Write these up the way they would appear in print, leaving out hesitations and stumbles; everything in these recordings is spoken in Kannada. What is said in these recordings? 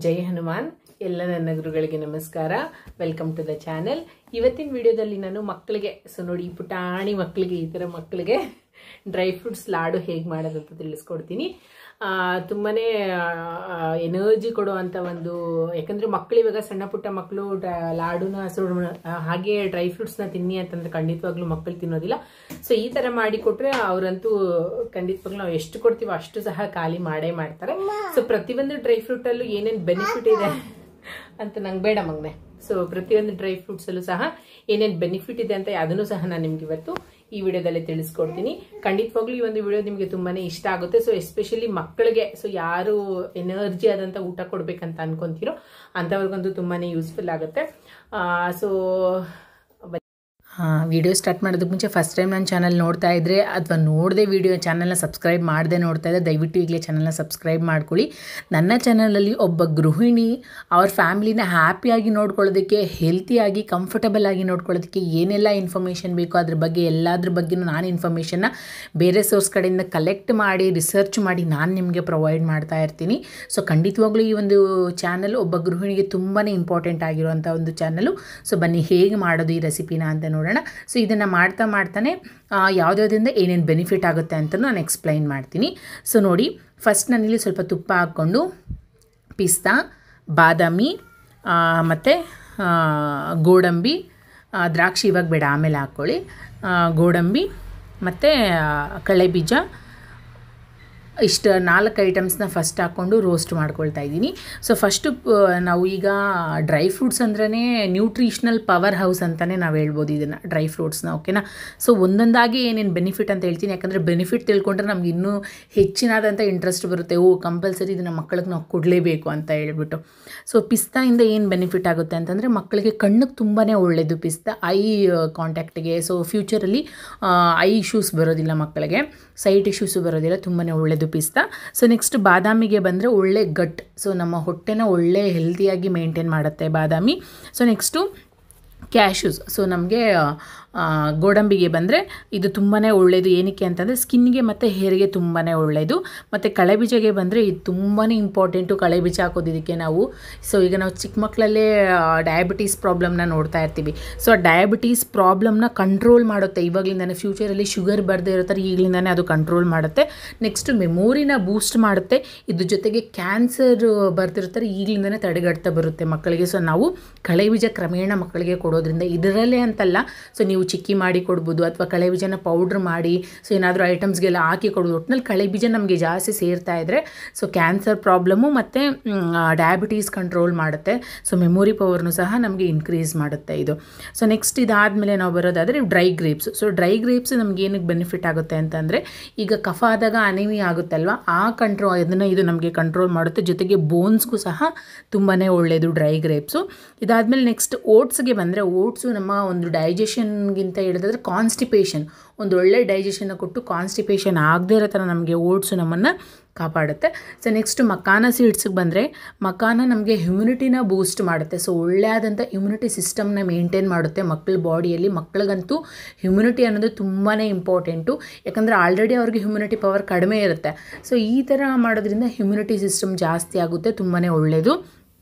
ಜೈ ಹನುಮಾನ್. ಎಲ್ಲ ನನ್ನ ಗುರುಗಳಿಗೆ ನಮಸ್ಕಾರ. Welcome to the channel. ಇವತ್ತಿನ ವಿಡಿಯೋದಲ್ಲಿ ನಾನು ಮಕ್ಕಳಿಗೆ ನೋಡಿ ಪುಟಾಣಿ ಮಕ್ಕಳಿಗೆ ಈ ಥರ ಮಕ್ಕಳಿಗೆ ಡ್ರೈ ಫ್ರೂಟ್ಸ್ ಲಾಡು ಹೇಗೆ ಮಾಡೋದಂತ ತಿಳಿಸ್ಕೊಡ್ತೀನಿ. ತುಂಬಾನೇ ಎನರ್ಜಿ ಕೊಡುವಂಥ ಒಂದು, ಯಾಕಂದರೆ ಮಕ್ಕಳು ಇವಾಗ ಸಣ್ಣ ಪುಟ್ಟ ಮಕ್ಕಳು ಲಾಡುನ ಹಾಗೆ ಡ್ರೈ ಫ್ರೂಟ್ಸ್ನ ತಿನ್ನಿ ಅಂತಂದ್ರೆ ಖಂಡಿತವಾಗ್ಲೂ ಮಕ್ಕಳು ತಿನ್ನೋದಿಲ್ಲ. ಸೊ ಈ ಥರ ಮಾಡಿ ಕೊಟ್ಟರೆ ಅವರಂತೂ ಖಂಡಿತವಾಗ್ಲೂ ನಾವು ಎಷ್ಟು ಕೊಡ್ತೀವೋ ಅಷ್ಟು ಸಹ ಖಾಲಿ ಮಾಡೇ ಮಾಡ್ತಾರೆ. ಸೊ ಪ್ರತಿಯೊಂದು ಡ್ರೈ ಫ್ರೂಟಲ್ಲೂ ಏನೇನು ಬೆನಿಫಿಟ್ ಇದೆ ಅಂತ ನಂಗೆ ಬೇಡ ಮಗನೆ. ಸೊ ಪ್ರತಿಯೊಂದು ಡ್ರೈ ಫ್ರೂಟ್ಸಲ್ಲೂ ಸಹ ಏನೇನು ಬೆನಿಫಿಟ್ ಇದೆ ಅಂತ ಅದನ್ನು ಸಹ ನಾನು ನಿಮ್ಗೆ ಇವತ್ತು ಈ ವಿಡಿಯೋದಲ್ಲಿ ತಿಳಿಸ್ಕೊಡ್ತೀನಿ. ಖಂಡಿತವಾಗ್ಲೂ ಈ ಒಂದು ವಿಡಿಯೋ ನಿಮಗೆ ತುಂಬಾನೇ ಇಷ್ಟ ಆಗುತ್ತೆ. ಸೊ ಎಸ್ಪೆಷಲಿ ಮಕ್ಕಳಿಗೆ, ಸೊ ಯಾರು ಎನರ್ಜಿ ಆದಂತ ಊಟ ಕೊಡ್ಬೇಕಂತ ಅನ್ಕೊಂತೀರೋ ಅಂಥವ್ರಿಗಂತೂ ತುಂಬಾನೇ ಯೂಸ್ಫುಲ್ ಆಗುತ್ತೆ. ಸೊ ವಿಡಿಯೋ ಸ್ಟಾರ್ಟ್ ಮಾಡೋದಕ್ಕೆ ಮುಂಚೆ ಫಸ್ಟ್ ಟೈಮ್ ನನ್ನ ಚಾನಲ್ ನೋಡ್ತಾ ಇದ್ದರೆ ಅಥವಾ ನೋಡದೆ ವಿಡಿಯೋ ಚಾನಲ್ನ ಸಬ್ಸ್ಕ್ರೈಬ್ ಮಾಡದೆ ನೋಡ್ತಾ ಇದ್ದರೆ ದಯವಿಟ್ಟು ಈಗಲೇ ಚಾನಲ್ನ ಸಬ್ಸ್ಕ್ರೈಬ್ ಮಾಡ್ಕೊಳ್ಳಿ. ನನ್ನ ಚಾನಲಲ್ಲಿ ಒಬ್ಬ ಗೃಹಿಣಿ ಅವ್ರ ಫ್ಯಾಮಿಲಿನ ಹ್ಯಾಪಿಯಾಗಿ ನೋಡ್ಕೊಳ್ಳೋದಕ್ಕೆ, ಹೆಲ್ತಿಯಾಗಿ ಕಂಫರ್ಟಬಲ್ ಆಗಿ ನೋಡ್ಕೊಳ್ಳೋದಕ್ಕೆ ಏನೆಲ್ಲ ಇನ್ಫಾರ್ಮೇಷನ್ ಬೇಕೋ ಅದ್ರ ಬಗ್ಗೆ ಎಲ್ಲದ್ರ ಬಗ್ಗೆಯೂ ನಾನು ಇನ್ಫಾರ್ಮೇಷನ್ನ ಬೇರೆ ಸೋರ್ಸ್ ಕಡೆಯಿಂದ ಕಲೆಕ್ಟ್ ಮಾಡಿ ರಿಸರ್ಚ್ ಮಾಡಿ ನಾನು ನಿಮಗೆ ಪ್ರೊವೈಡ್ ಮಾಡ್ತಾ ಇರ್ತೀನಿ. ಸೊ ಖಂಡಿತವಾಗ್ಲೂ ಈ ಒಂದು ಚಾನಲ್ ಒಬ್ಬ ಗೃಹಿಣಿಗೆ ತುಂಬಾ ಇಂಪಾರ್ಟೆಂಟ್ ಆಗಿರುವಂಥ ಒಂದು ಚಾನಲು. ಸೊ ಬನ್ನಿ ಹೇಗೆ ಮಾಡೋದು ಈ ರೆಸಿಪಿನ ಅಂತ ನೋಡೋಣ. ಸೊ ಇದನ್ನು ಮಾಡ್ತಾನೆ ಯಾವುದ್ಯಾವುದರಿಂದ ಏನೇನು ಬೆನಿಫಿಟ್ ಆಗುತ್ತೆ ಅಂತ ನಾನು ಎಕ್ಸ್ಪ್ಲೈನ್ ಮಾಡ್ತೀನಿ. ಸೊ ನೋಡಿ, ಫಸ್ಟ್ ನಾನಿಲ್ಲಿ ಸ್ವಲ್ಪ ತುಪ್ಪ ಹಾಕ್ಕೊಂಡು ಪಿಸ್ತಾ, ಬಾದಾಮಿ ಮತ್ತು ಗೋಡಂಬಿ, ದ್ರಾಕ್ಷಿ ಇವಾಗ ಬೇಡ ಆಮೇಲೆ ಹಾಕ್ಕೊಳ್ಳಿ, ಗೋಡಂಬಿ ಮತ್ತು ಕಡಲೆಬೀಜ, ಇಷ್ಟು 4 ಐಟಮ್ಸ್ನ ಫಸ್ಟ್ ಹಾಕ್ಕೊಂಡು ರೋಸ್ಟ್ ಮಾಡ್ಕೊಳ್ತಾ ಇದ್ದೀನಿ. ಸೊ ಫಸ್ಟು ನಾವು ಈಗ ಡ್ರೈ ಫ್ರೂಟ್ಸ್ ಅಂದ್ರೇ ನ್ಯೂಟ್ರಿಷನಲ್ ಪವರ್ ಹೌಸ್ ಅಂತಲೇ ನಾವು ಹೇಳ್ಬೋದು ಇದನ್ನು, ಡ್ರೈ ಫ್ರೂಟ್ಸ್ನ. ಓಕೆನಾ? ಸೊ ಒಂದೊಂದಾಗಿ ಏನೇನು ಬೆನಿಫಿಟ್ ಅಂತ ಹೇಳ್ತೀನಿ, ಯಾಕಂದರೆ ಬೆನಿಫಿಟ್ ತಿಳ್ಕೊಂಡ್ರೆ ನಮ್ಗೆ ಇನ್ನೂ ಹೆಚ್ಚಿನಾದಂಥ ಇಂಟ್ರೆಸ್ಟ್ ಬರುತ್ತೆ. ಕಂಪಲ್ಸರಿ ಇದನ್ನು ಮಕ್ಕಳಿಗೆ ನಾವು ಕೊಡಲೇಬೇಕು ಅಂತ ಹೇಳ್ಬಿಟ್ಟು. ಸೊ ಪಿಸ್ತಾಯಿಂದ ಏನು ಬೆನಿಫಿಟ್ ಆಗುತ್ತೆ ಅಂತಂದರೆ ಮಕ್ಕಳಿಗೆ ಕಣ್ಣಿಗೆ ತುಂಬಾ ಒಳ್ಳೆಯದು ಪಿಸ್ತಾ, ಐ ಕಾಂಟ್ಯಾಕ್ಟಿಗೆ. ಸೊ ಫ್ಯೂಚರಲ್ಲಿ ಐ ಇಶ್ಯೂಸ್ ಬರೋದಿಲ್ಲ ಮಕ್ಕಳಿಗೆ, ಸೈಟ್ ಇಶ್ಯೂಸು ಬರೋದಿಲ್ಲ, ತುಂಬಾ ಒಳ್ಳೆಯದು ಪಿಸ್ತಾ. ಸೊ ನೆಕ್ಸ್ಟ್ ಬಾದಾಮಿಗೆ ಬಂದರೆ ಒಳ್ಳೆ ಗಟ್, ಸೊ ನಮ್ಮ ಹೊಟ್ಟೆನ ಒಳ್ಳೆ ಹೆಲ್ತಿಯಾಗಿ ಮೇಂಟೈನ್ ಮಾಡುತ್ತೆ ಬಾದಾಮಿ. So next cashews. ಸೊ ನಮಗೆ ಗೋಡಂಬಿಗೆ ಬಂದರೆ ಇದು ತುಂಬಾ ಒಳ್ಳೆಯದು. ಏನಕ್ಕೆ ಅಂತಂದರೆ ಸ್ಕಿನ್ಗೆ ಮತ್ತು ಹೇರಿಗೆ ತುಂಬಾ ಒಳ್ಳೆಯದು. ಮತ್ತು ಕಡಲೆಬೀಜಗೆ ಬಂದರೆ ಇದು ತುಂಬಾ ಇಂಪಾರ್ಟೆಂಟು, ಕಡಲೆಬೀಜ ಹಾಕೋದು ಇದಕ್ಕೆ ನಾವು. ಸೊ ಈಗ ನಾವು ಚಿಕ್ಕ ಮಕ್ಕಳಲ್ಲೇ ಡಯಾಬಿಟೀಸ್ ಪ್ರಾಬ್ಲಮ್ನ ನೋಡ್ತಾ ಇರ್ತೀವಿ. ಸೊ ಆ ಡಯಾಬಿಟೀಸ್ ಪ್ರಾಬ್ಲಮ್ನ ಕಂಟ್ರೋಲ್ ಮಾಡುತ್ತೆ ಇವಾಗಲಿಂದಾನೆ. ಫ್ಯೂಚರಲ್ಲಿ ಶುಗರ್ ಬರದೇ ಇರೋ ಥರ ಈಗಲಿಂದಾನೇ ಅದು ಕಂಟ್ರೋಲ್ ಮಾಡುತ್ತೆ. ನೆಕ್ಸ್ಟ್ ಮೆಮೊರಿನ ಬೂಸ್ಟ್ ಮಾಡುತ್ತೆ. ಇದ್ರ ಜೊತೆಗೆ ಕ್ಯಾನ್ಸರ್ ಬರ್ತಿರ್ತಾರೆ ಈಗಲಿಂದಾನೇ ತಡೆಗಟ್ತಾ ಬರುತ್ತೆ ಮಕ್ಕಳಿಗೆ. ಸೊ ನಾವು ಕಡಲೆಬೀಜ ಕ್ರಮೇಣ ಮಕ್ಕಳಿಗೆ ಕೊಡೋದ್ರಿಂದ, ಇದರಲ್ಲೇ ಅಂತಲ್ಲ, ಸೊ ನೀವು ಚಿಕ್ಕಿ ಮಾಡಿ ಕೊಡ್ಬೋದು ಅಥವಾ ಕಡಲೆಬೀಜನ ಪೌಡ್ರ್ ಮಾಡಿ, ಸೊ ಏನಾದರೂ ಐಟಮ್ಸ್ಗೆಲ್ಲ ಹಾಕಿ ಕೊಡ್ಬೋದು. ಒಟ್ಟಿನಲ್ಲಿ ಕಡಲೆಬೀಜ ನಮಗೆ ಜಾಸ್ತಿ ಸೇರ್ತಾ ಇದ್ದರೆ ಸೊ ಕ್ಯಾನ್ಸರ್ ಪ್ರಾಬ್ಲಮ್ಮು ಮತ್ತು ಡಯಾಬಿಟೀಸ್ ಕಂಟ್ರೋಲ್ ಮಾಡುತ್ತೆ. ಸೊ ಮೆಮೊರಿ ಪವರ್ನು ಸಹ ನಮಗೆ ಇನ್ಕ್ರೀಸ್ ಮಾಡುತ್ತೆ ಇದು. ಸೊ ನೆಕ್ಸ್ಟ್ ಇದಾದಮೇಲೆ ನಾವು ಬರೋದಾದರೆ dry grapes. So dry grapes ನಮ್ಗೆ ಏನಕ್ಕೆ ಬೆನಿಫಿಟ್ ಆಗುತ್ತೆ ಅಂತಂದರೆ, ಈಗ ಕಫ ಆದಾಗ ಅನಿಮಿ ಆಗುತ್ತಲ್ವ, ಆ ಇದು ನಮಗೆ ಕಂಟ್ರೋಲ್ ಮಾಡುತ್ತೆ. ಜೊತೆಗೆ ಬೋನ್ಸ್ಗೂ ಸಹ ತುಂಬಾ ಒಳ್ಳೆಯದು ಡ್ರೈ ಗ್ರೇಪ್ಸು. ಇದಾದಮೇಲೆ ನೆಕ್ಸ್ಟ್ ಓಟ್ಸ್ಗೆ ಬಂದರೆ, ಓಟ್ಸು ನಮ್ಮ ಒಂದು ಡೈಜೆಷನ್ಗಿಂತ ಹೇಳಿದ್ರೆ ಕಾನ್ಸ್ಟಿಪೇಷನ್, ಒಂದು ಒಳ್ಳೆ ಡೈಜೆಷನ್ನ ಕೊಟ್ಟು ಕಾನ್ಸ್ಟಿಪೇಷನ್ ಆಗದೇ ಇರೋ ಥರ ನಮಗೆ ಓಟ್ಸು ನಮ್ಮನ್ನು ಕಾಪಾಡುತ್ತೆ. ಸೊ ನೆಕ್ಸ್ಟ್ ಮಕಾನ ಸೀಡ್ಸ್ಗೆ ಬಂದರೆ, ಮಕಾನ ನಮಗೆ ಹ್ಯುಮಿನಿಟಿನ ಬೂಸ್ಟ್ ಮಾಡುತ್ತೆ. ಸೊ ಒಳ್ಳೆಯಾದಂಥ ಇಮ್ಯುನಿಟಿ ಸಿಸ್ಟಮ್ನ ಮೇಂಟೈನ್ ಮಾಡುತ್ತೆ ಮಕ್ಕಳ ಬಾಡಿಯಲ್ಲಿ. ಮಕ್ಕಳಿಗಂತೂ ಹ್ಯುಮಿನಿಟಿ ಅನ್ನೋದು ತುಂಬಾ ಇಂಪಾರ್ಟೆಂಟು, ಯಾಕಂದರೆ ಆಲ್ರೆಡಿ ಅವ್ರಿಗೆ ಹ್ಯುಮಿನಿಟಿ ಪವರ್ ಕಡಿಮೆ ಇರುತ್ತೆ. ಸೊ ಈ ಥರ ಮಾಡೋದ್ರಿಂದ ಹ್ಯುಮಿನಿಟಿ ಸಿಸ್ಟಮ್ ಜಾಸ್ತಿ ಆಗುತ್ತೆ, ತುಂಬಾ ಒಳ್ಳೆಯದು.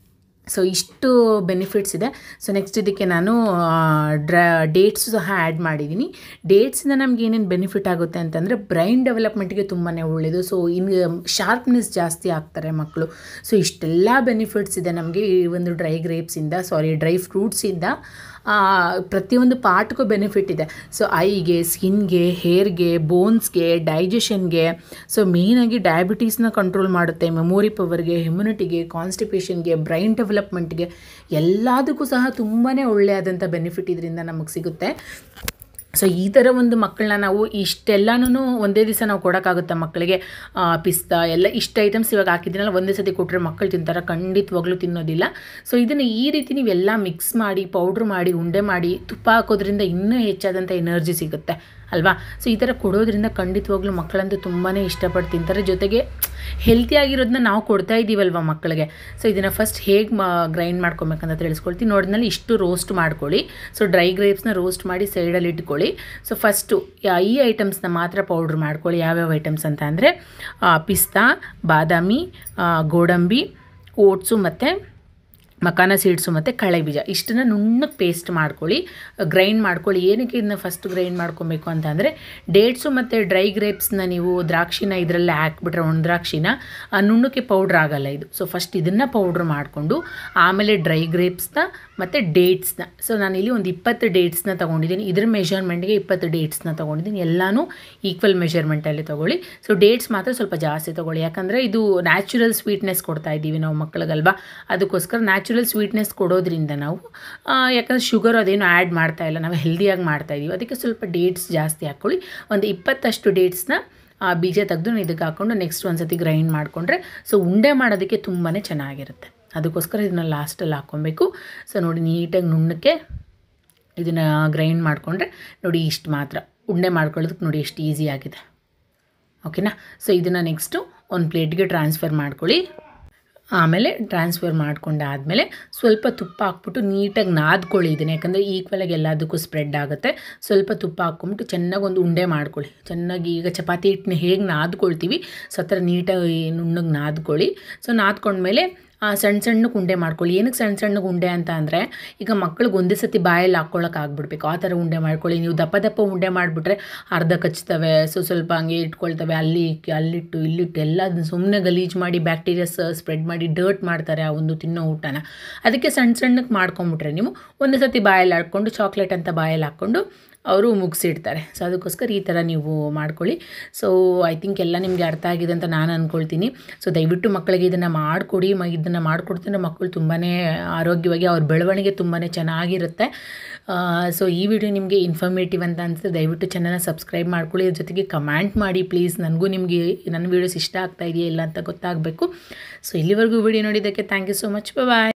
ಸೊ ಇಷ್ಟು ಬೆನಿಫಿಟ್ಸ್ ಇದೆ. ಸೊ ನೆಕ್ಸ್ಟ್ ಇದಕ್ಕೆ ನಾನು ಡೇಟ್ಸು ಸಹ ಆ್ಯಡ್ ಮಾಡಿದ್ದೀನಿ. ಡೇಟ್ಸಿಂದ ನಮ್ಗೆ ಏನೇನು ಬೆನಿಫಿಟ್ ಆಗುತ್ತೆ ಅಂತಂದರೆ, ಬ್ರೈನ್ ಡೆವಲಪ್ಮೆಂಟ್ಗೆ ತುಂಬಾ ಒಳ್ಳೆಯದು. ಸೊ ಶಾರ್ಪ್ನೆಸ್ ಜಾಸ್ತಿ ಆಗ್ತಾರೆ ಮಕ್ಕಳು. ಸೊ ಇಷ್ಟೆಲ್ಲ ಬೆನಿಫಿಟ್ಸ್ ಇದೆ ನಮಗೆ ಈ ಒಂದು ಡ್ರೈ ಫ್ರೂಟ್ಸಿಂದ. ಪ್ರತಿಯೊಂದು ಪಾರ್ಟ್ಗೂ ಬೆನಿಫಿಟ್ ಇದೆ. ಸೊ ಐಗೆ, ಸ್ಕಿನ್ಗೆ, ಹೇರ್ಗೆ, ಬೋನ್ಸ್ಗೆ, ಡೈಜೆಷನ್ಗೆ. ಸೊ ಮೇಯ್ನಾಗಿ ಡಯಾಬಿಟೀಸ್ನ ಕಂಟ್ರೋಲ್ ಮಾಡುತ್ತೆ, ಮೆಮೊರಿ ಪವರ್ಗೆ, ಇಮ್ಯುನಿಟಿಗೆ, ಕಾನ್ಸ್ಟಿಪೇಷನ್ಗೆ, ಬ್ರೈನ್ ಡೆವಲಪ್ಮೆಂಟ್ಗೆ, ಎಲ್ಲದಕ್ಕೂ ಸಹ ತುಂಬಾ ಒಳ್ಳೆಯದಾದಂಥ ಬೆನಿಫಿಟ್ ಇದರಿಂದ ನಮಗೆ ಸಿಗುತ್ತೆ. ಸೊ ಈ ಥರ ಒಂದು ಮಕ್ಕಳನ್ನ ನಾವು ಇಷ್ಟೆಲ್ಲನೂ ಒಂದೇ ದಿವಸ ನಾವು ಕೊಡೋಕ್ಕಾಗುತ್ತೆ ಮಕ್ಕಳಿಗೆ. ಪಿಸ್ತಾ ಎಲ್ಲ ಇಷ್ಟು ಐಟಮ್ಸ್ ಇವಾಗ ಹಾಕಿದ್ದೀನಲ್ಲ, ಒಂದೇ ಸತಿ ಕೊಟ್ಟರೆ ಮಕ್ಕಳು ತಿಂತಾರೆ, ಖಂಡಿತವಾಗ್ಲೂ ತಿನ್ನೋದಿಲ್ಲ. ಸೊ ಇದನ್ನು ಈ ರೀತಿ ನೀವೆಲ್ಲ ಮಿಕ್ಸ್ ಮಾಡಿ, ಪೌಡ್ರ್ ಮಾಡಿ, ಉಂಡೆ ಮಾಡಿ, ತುಪ್ಪ ಹಾಕೋದ್ರಿಂದ ಇನ್ನೂ ಹೆಚ್ಚಾದಂಥ ಎನರ್ಜಿ ಸಿಗುತ್ತೆ ಅಲ್ವಾ. ಸೊ ಈ ಥರ ಕೊಡೋದ್ರಿಂದ ಖಂಡಿತವಾಗ್ಲೂ ಮಕ್ಕಳಂತೂ ತುಂಬಾ ಇಷ್ಟಪಟ್ಟು ತಿಂತಾರೆ. ಜೊತೆಗೆ ಹೆಲ್ತಿಯಾಗಿರೋದನ್ನ ನಾವು ಕೊಡ್ತಾ ಇದ್ದೀವಲ್ವ ಮಕ್ಕಳಿಗೆ. ಸೊ ಇದನ್ನು ಫಸ್ಟ್ ಹೇಗೆ ಗ್ರೈಂಡ್ ಮಾಡ್ಕೊಬೇಕಂತ ತಿಳಿಸ್ಕೊಳ್ತೀನಿ. ನೋಡಿದ್ಮೇಲೆ ಇಷ್ಟು ರೋಸ್ಟ್ ಮಾಡ್ಕೊಳ್ಳಿ. ಸೊ ಡ್ರೈ ಗ್ರೇಪ್ಸ್ನ ರೋಸ್ಟ್ ಮಾಡಿ ಸೈಡಲ್ಲಿ ಇಟ್ಕೊಳ್ಳಿ. ಸೊ ಫಸ್ಟು ಈ ಐಟಮ್ಸ್ನ ಮಾತ್ರ ಪೌಡ್ರ್ ಮಾಡ್ಕೊಳ್ಳಿ. ಯಾವ್ಯಾವ ಐಟಮ್ಸ್ ಅಂತ ಅಂದರೆ ಪಿಸ್ತಾ, ಬಾದಾಮಿ, ಗೋಡಂಬಿ, ಓಟ್ಸು ಮತ್ತು ಮಕಾನ ಸೀಡ್ಸು ಮತ್ತು ಕಳೆ ಬೀಜ ಇಷ್ಟನ್ನು ನುಣ್ಣಗೆ ಪೇಸ್ಟ್ ಮಾಡ್ಕೊಳ್ಳಿ, ಗ್ರೈಂಡ್ ಮಾಡ್ಕೊಳ್ಳಿ. ಏನಕ್ಕೆ ಇದನ್ನ ಫಸ್ಟ್ ಗ್ರೈಂಡ್ ಮಾಡ್ಕೊಬೇಕು ಅಂತ ಅಂದರೆ ಡೇಟ್ಸು ಮತ್ತು ಡ್ರೈ ಗ್ರೇಪ್ಸ್ನ ನೀವು ದ್ರಾಕ್ಷಿನ ಇದರಲ್ಲೇ ಹಾಕ್ಬಿಟ್ರೆ ಒಣ ದ್ರಾಕ್ಷಿನ ನುಣ್ಣಕ್ಕೆ ಪೌಡ್ರ್ ಆಗೋಲ್ಲ ಇದು. ಸೊ ಫಸ್ಟ್ ಇದನ್ನು ಪೌಡ್ರ್ ಮಾಡಿಕೊಂಡು ಆಮೇಲೆ ಡ್ರೈ ಗ್ರೇಪ್ಸ್ನ ಮತ್ತು ಡೇಟ್ಸ್ನ, ಸೊ ನಾನಿಲ್ಲಿ ಒಂದು 20 ಡೇಟ್ಸ್ನ ತೊಗೊಂಡಿದ್ದೀನಿ. ಇದ್ರ ಮೆಷರ್ಮೆಂಟ್ಗೆ 20 ಡೇಟ್ಸ್ನ ತೊಗೊಂಡಿದ್ದೀನಿ. ಎಲ್ಲನೂ ಈಕ್ವಲ್ ಮೆಷರ್ಮೆಂಟಲ್ಲಿ ತೊಗೊಳ್ಳಿ. ಸೊ ಡೇಟ್ಸ್ ಮಾತ್ರ ಸ್ವಲ್ಪ ಜಾಸ್ತಿ ತೊಗೊಳ್ಳಿ, ಯಾಕಂದರೆ ಇದು ನ್ಯಾಚುರಲ್ ಸ್ವೀಟ್ನೆಸ್ ಕೊಡ್ತಾ ಇದ್ದೀವಿ ನಾವು ಮಕ್ಕಳಿಗಲ್ವಾ, ಅದಕ್ಕೋಸ್ಕರ ನ್ಯಾಚುರಲ್ ಸ್ವೀಟ್ನೆಸ್ ಕೊಡೋದ್ರಿಂದ ನಾವು ಯಾಕಂದರೆ ಶುಗರ್ ಅದೇನು ಆ್ಯಡ್ ಮಾಡ್ತಾ ಇಲ್ಲ, ನಾವು ಹೆಲ್ದಿಯಾಗಿ ಮಾಡ್ತಾಯಿದ್ದೀವಿ, ಅದಕ್ಕೆ ಸ್ವಲ್ಪ ಡೇಟ್ಸ್ ಜಾಸ್ತಿ ಹಾಕ್ಕೊಳ್ಳಿ. ಒಂದು 20 ಡೇಟ್ಸ್ನ ಬೀಜ ತೆಗೆದು ಇದಕ್ಕೆ ಹಾಕ್ಕೊಂಡು ನೆಕ್ಸ್ಟ್ ಒಂದು ಸತಿ ಗ್ರೈಂಡ್ ಮಾಡಿಕೊಂಡ್ರೆ ಸೊ ಉಂಡೆ ಮಾಡೋದಕ್ಕೆ ತುಂಬಾ ಚೆನ್ನಾಗಿರುತ್ತೆ. ಅದಕ್ಕೋಸ್ಕರ ಇದನ್ನ ಲಾಸ್ಟಲ್ಲಿ ಹಾಕ್ಕೊಬೇಕು. ಸೊ ನೋಡಿ ನೀಟಾಗಿ ನುಣ್ಣಕ್ಕೆ ಇದನ್ನು ಗ್ರೈಂಡ್ ಮಾಡಿಕೊಂಡ್ರೆ ನೋಡಿ ಇಷ್ಟು ಮಾತ್ರ ಉಂಡೆ ಮಾಡ್ಕೊಳ್ಳೋದಕ್ಕೆ ನೋಡಿ ಎಷ್ಟು ಈಸಿ ಆಗಿದೆ. ಓಕೆನಾ. ಸೊ ಇದನ್ನು ನೆಕ್ಸ್ಟು ಒಂದು ಪ್ಲೇಟ್ಗೆ ಟ್ರಾನ್ಸ್ಫರ್ ಮಾಡ್ಕೊಳ್ಳಿ. ಆಮೇಲೆ ಟ್ರಾನ್ಸ್ಫರ್ ಮಾಡ್ಕೊಂಡಾದಮೇಲೆ ಸ್ವಲ್ಪ ತುಪ್ಪ ಹಾಕ್ಬಿಟ್ಟು ನೀಟಾಗಿ ನಾದ್ಕೊಳ್ಳಿ ಇದನ್ನು, ಯಾಕಂದರೆ ಈಕ್ವಲಾಗಿ ಎಲ್ಲದಕ್ಕೂ ಸ್ಪ್ರೆಡ್ ಆಗುತ್ತೆ. ಸ್ವಲ್ಪ ತುಪ್ಪ ಹಾಕ್ಕೊಂಬಿಟ್ಟು ಚೆನ್ನಾಗಿ ಒಂದು ಉಂಡೆ ಮಾಡ್ಕೊಳ್ಳಿ. ಚೆನ್ನಾಗಿ ಈಗ ಚಪಾತಿ ಹಿಟ್ಟನ್ನ ಹೇಗೆ ನಾದ್ಕೊಳ್ತೀವಿ ಸೊ ಆ ಥರ ನೀಟಾಗಿ ನುಣ್ಣಗೆ ನಾದ್ಕೊಳ್ಳಿ. ಸೊ ನಾದ್ಕೊಂಡ್ಮೇಲೆ ಸಣ್ಣ ಸಣ್ಣಕ್ಕೆ ಉಂಡೆ ಮಾಡ್ಕೊಳ್ಳಿ. ಏನಕ್ಕೆ ಸಣ್ಣ ಸಣ್ಣಗೆ ಉಂಡೆ ಅಂತ ಅಂದರೆ ಈಗ ಮಕ್ಳಿಗೆ ಒಂದೇ ಸತಿ ಬಾಯಲ್ಲಿ ಹಾಕ್ಕೊಳ್ಳೋಕೆ ಆಗ್ಬಿಡ್ಬೇಕು, ಆ ಥರ ಉಂಡೆ ಮಾಡ್ಕೊಳ್ಳಿ. ನೀವು ದಪ್ಪ ದಪ್ಪ ಉಂಡೆ ಮಾಡಿಬಿಟ್ರೆ ಅರ್ಧ ಕಚ್ತವೆ, ಸೊ ಸ್ವಲ್ಪ ಹಂಗೆ ಇಟ್ಕೊಳ್ತವೆ, ಅಲ್ಲಿಟ್ಟು ಇಲ್ಲಿಟ್ಟು ಎಲ್ಲ ಅದನ್ನ ಸುಮ್ಮನೆ ಗಲೀಜು ಮಾಡಿ ಬ್ಯಾಕ್ಟೀರಿಯಾಸ್ ಸ್ಪ್ರೆಡ್ ಮಾಡಿ ಡರ್ಟ್ ಮಾಡ್ತಾರೆ ಆ ಒಂದು ತಿನ್ನೋ ಊಟನ. ಅದಕ್ಕೆ ಸಣ್ಣ ಸಣ್ಣಕ್ಕೆ ಮಾಡ್ಕೊಂಬಿಟ್ರೆ ನೀವು ಒಂದೇ ಸತಿ ಬಾಯಲ್ಲಿ ಹಾಕ್ಕೊಂಡು ಚಾಕ್ಲೇಟ್ ಅಂತ ಬಾಯಲ್ಲಿ ಹಾಕ್ಕೊಂಡು ಅವರು ಮುಗಿಸಿಡ್ತಾರೆ. ಸೊ ಅದಕ್ಕೋಸ್ಕರ ಈ ಥರ ನೀವು ಮಾಡ್ಕೊಳ್ಳಿ. ಸೊ ಐ ಥಿಂಕ್ ಎಲ್ಲ ನಿಮಗೆ ಅರ್ಥ ಆಗಿದೆ ಅಂತ ನಾನು ಅಂದ್ಕೊಳ್ತೀನಿ. ಸೊ ದಯವಿಟ್ಟು ಮಕ್ಕಳಿಗೆ ಇದನ್ನು ಮಾಡಿಕೊಡಿ. ಇದನ್ನು ಮಾಡಿಕೊಡ್ತಿದ್ರೆ ಮಕ್ಕಳು ತುಂಬಾ ಆರೋಗ್ಯವಾಗಿ ಅವ್ರ ಬೆಳವಣಿಗೆ ತುಂಬಾ ಚೆನ್ನಾಗಿರುತ್ತೆ. ಸೊ ಈ ವಿಡಿಯೋ ನಿಮಗೆ ಇನ್ಫಾರ್ಮೇಟಿವ್ ಅಂತ ಅನಿಸಿದ್ರೆ ದಯವಿಟ್ಟು ಚಾನಲ್ನ ಸಬ್ಸ್ಕ್ರೈಬ್ ಮಾಡ್ಕೊಳ್ಳಿ. ಅದ್ರ ಜೊತೆಗೆ ಕಮೆಂಟ್ ಮಾಡಿ ಪ್ಲೀಸ್, ನನಗೂ ನಿಮಗೆ ನನ್ನ ವೀಡಿಯೋಸ್ ಇಷ್ಟ ಆಗ್ತಾ ಇದೆಯಾ ಇಲ್ಲ ಅಂತ ಗೊತ್ತಾಗಬೇಕು. ಸೊ ಇಲ್ಲಿವರೆಗೂ ವಿಡಿಯೋ ನೋಡಿದ್ದಕ್ಕೆ thank you so much. Bye.